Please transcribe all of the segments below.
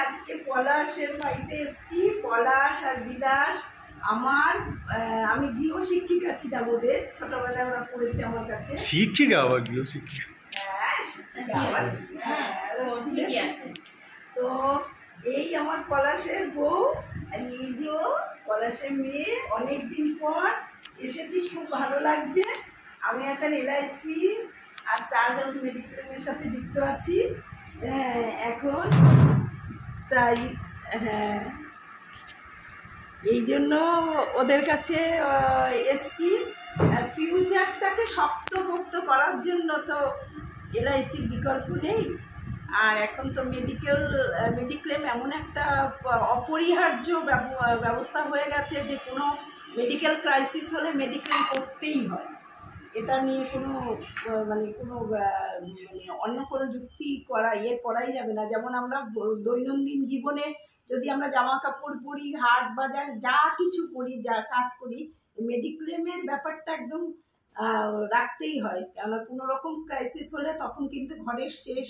আজকে পলাশের বাড়িতে এসেছি। পলাশ আর বিলাস আমার আমি গৃহশিক্ষিকা ছিলাম, ওদের ছোটবেলায় ওরা পড়েছে আমার কাছে। শিক্ষিকা আবার গৃহশিক্ষিকা? হ্যাঁ, শিক্ষিকা আবার। তো এই আমার পলাশের বউ, আর এই যে পলাশের মেয়ে। অনেকদিন পর এসেছি, খুব ভালো লাগছে। আমি একটা LIC আর স্টার হেলথ মেডিক্লেমের সাথে যুক্ত আছি এখন। তাই হ্যাঁ, এই জন্য ওদের কাছে এসছি। ফিউচারটাকে শক্তপোক্ত করার জন্য তো LICর বিকল্প নেই। আর এখন তো মেডিক্লেম এমন একটা অপরিহার্য ব্যবস্থা হয়ে গেছে যে কোনো মেডিকেল ক্রাইসিস হলে মেডিক্লেম করতেই হয়। এটা নিয়ে কোনো অন্য কোনো যুক্তি করাই যাবে না। যেমন আমরা দৈনন্দিন জীবনে যদি আমরা জামা কাপড় পরি, হাট বাজার যা কিছু করি, যা কাজ করি, মেডিক্লেমের ব্যাপারটা একদম রাখতেই হয়। কেননা কোনো রকম ক্রাইসিস হলে তখন কিন্তু ঘরের শেষ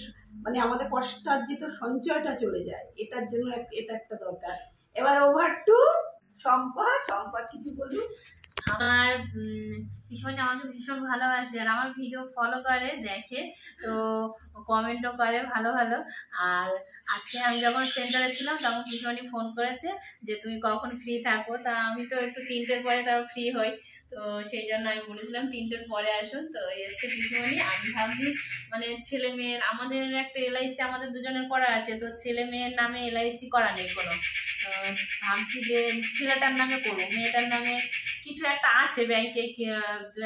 আমাদের কষ্টার্জিত সঞ্চয়টা চলে যায়। এটার জন্য এটা একটা দরকার। এবার ওভার টু শম্পা কিছু বলুন। আমার ভীষণ আমাকে ভীষণ ভালোবাসে, আর আমার ভিডিও ফলো করে, দেখে, তো কমেন্টও করে ভালো ভালো। আর আজকে আমি যখন সেন্টারে ছিলাম তখন ভীষণই ফোন করেছে যে তুমি কখন ফ্রি থাকো। তা আমি তো একটু 3টের পরে তাও ফ্রি হই, তো সেই জন্য আমি বলেছিলাম 3টের পরে আসুন। তো এসছে পিসিমণি। আমি ভাবছি ছেলে মেয়ের আমাদের একটা LIC আমাদের দুজনের করা আছে, তো ছেলে মেয়ের নামে LIC করা নেই কোনো। ভাবছি যে ছেলেটার নামে করবো, মেয়েটার নামে কিছু একটা আছে ব্যাংকে,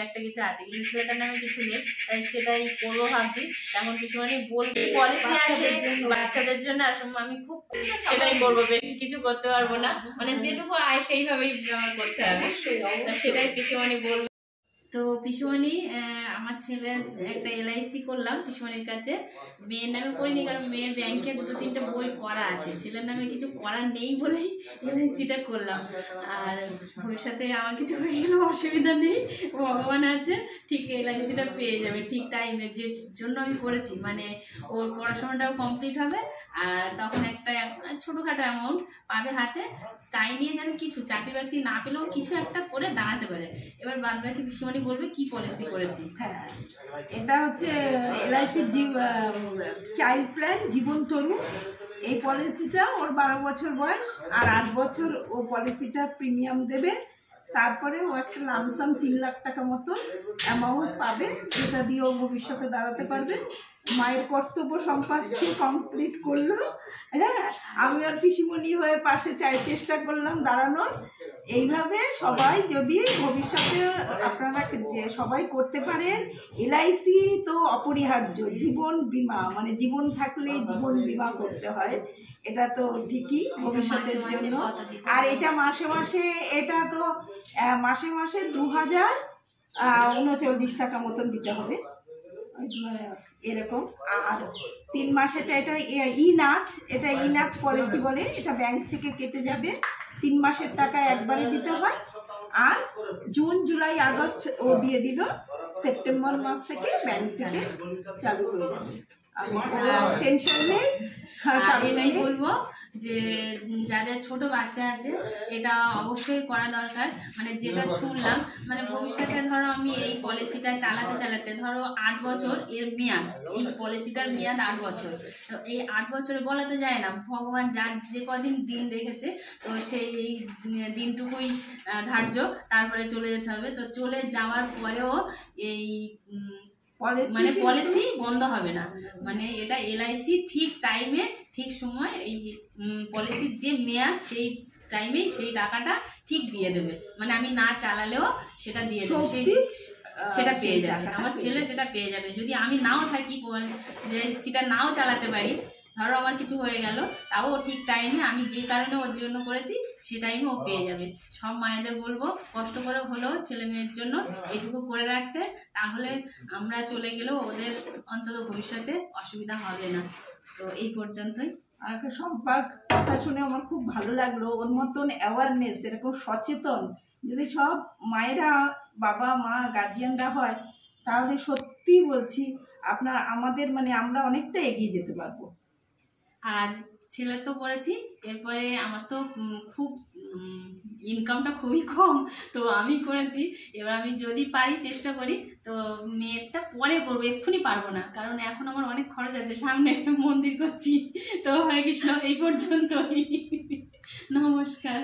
একটা কিছু আছে, কিন্তু ছেলেটার নামে কিছু নেই, তাই সেটাই করবো ভাবছি। এখন কিছু বলবো পলিসি আছে বাচ্চাদের জন্য, আমি খুব সেটাই করবো, বেশি কিছু করতে পারবো না। যেটুকু আয় সেইভাবেই করতে হবে, সেটাই পিসিমণি বলবো। তো পিসিমণি, আমার ছেলের একটা LIC করলাম পিসিমণির কাছে। মেয়ের নামে করিনি, কারণ মেয়ের ব্যাংকে 2-3টে বই করা আছে, ছেলের নামে কিছু করা নেই বলেই LICটা করলাম। আর ভবিষ্যতে আমার কিছু হয়ে গেলেও অসুবিধা নেই, ভগবান আছে, ঠিক LICটা পেয়ে যাবে ঠিক টাইমে। যে জন্য আমি করেছি, ওর পড়াশোনাটাও কমপ্লিট হবে, আর তখন একটা ছোটোখাটো অ্যামাউন্ট পাবে হাতে, তাই নিয়ে যেন কিছু চাকরি বাকরি না পেলেও কিছু একটা করে দাঁড়াতে পারে। এবার বাদ বাকি পিসিমণি বলবে কি পলিসি করেছি। হ্যাঁ, এটা হচ্ছে LIC চাইল্ড প্ল্যান জীবন তরুণ। এই পলিসিটা ওর 12 বছর বয়স, আর 8 বছর ও পলিসিটা প্রিমিয়াম দেবে। তারপরে ও একটা লামসাম 3 লাখ টাকা মতো অ্যামাউন্ট পাবে, যেটা দিয়ে ও ভবিষ্যতে দাঁড়াতে পারবে। মায়ের কর্তব্য সম্পাদকে কমপ্লিট করলো। হ্যাঁ, আমি আর পিসিমণি হয়ে পাশে চেষ্টা করলাম দাঁড়ানোর। এইভাবে সবাই যদি ভবিষ্যতে আপনারা সবাই করতে পারেন। LIC তো অপরিহার্য, জীবন বীমা, জীবন থাকলেই জীবন বীমা করতে হয়, এটা তো ঠিকই ভবিষ্যতের জন্য। আর এটা মাসে মাসে, এটা তো মাসে মাসে 2039 টাকা মতন দিতে হবে এরকম। আর 3 মাসেটা এটা ইনাচ পলিসি বলে, এটা ব্যাংক থেকে কেটে যাবে। 3 মাসের টাকা একবারে দিতে হয়। আর জুন জুলাই আগস্ট ও দিয়ে দিল, সেপ্টেম্বর মাস থেকে ব্যাংক থেকে চালু হয়ে যাবে। টেনশন নেই। এটাই বলবো যে যাদের ছোট বাচ্চা আছে এটা অবশ্যই করা দরকার। যেটা শুনলাম, ভবিষ্যতে ধরো আমি এই পলিসিটা চালাতে ধরো 8 বছর এর মেয়াদ, এই পলিসিটার মেয়াদ 8 বছর। তো এই 8 বছরে বলা তো যায় না, ভগবান যার যে কদিন দিন রেখেছে, তো সেই দিনটুকুই ধার্য, তারপরে চলে যেতে হবে। তো চলে যাওয়ার পরেও এই পলিসি বন্ধ হবে না। এটা LIC ঠিক টাইমে ঠিক সময় এই পলিসির যে মেয়াদ সেই টাইমে সেই টাকাটা ঠিক দিয়ে দেবে। আমি না চালালেও সেটা দিয়ে দেবে, সেটা পেয়ে যাবে। আমার ছেলে সেটা পেয়ে যাবে। যদি আমি নাও থাকি, সেটা নাও চালাতে পারি, ধরো আমার কিছু হয়ে গেল, তাও ঠিক টাইমে আমি যে কারণে ওর জন্য করেছি সে টাইমে ও পেয়ে যাবে। সব মায়েদের বলবো কষ্ট করে হলেও ছেলে মেয়ের জন্য এটুকু করে রাখতে, তাহলে আমরা চলে গেলেও ওদের অন্তত ভবিষ্যতে অসুবিধা হবে না। তো এই পর্যন্তই। আর সম্পর্ক কথা শুনে আমার খুব ভালো লাগলো। ওর মতন অ্যাওয়ারনেস, এরকম সচেতন যদি সব মায়েরা, বাবা মা, গার্জিয়ানরা হয়, তাহলে সত্যি বলছি আমাদের আমরা অনেকটা এগিয়ে যেতে পারবো। আর ছেলের তো করেছি, এরপরে আমার তো খুব ইনকামটা খুবই কম, তো আমি করেছি। এবার আমি যদি পারি চেষ্টা করি, তো মেয়েরটা পরে করবো, এক্ষুনি পারবো না, কারণ এখন আমার অনেক খরচ আছে, সামনে মন্দির করছি। তো হরে কৃষ্ণ, এই পর্যন্তই। নমস্কার।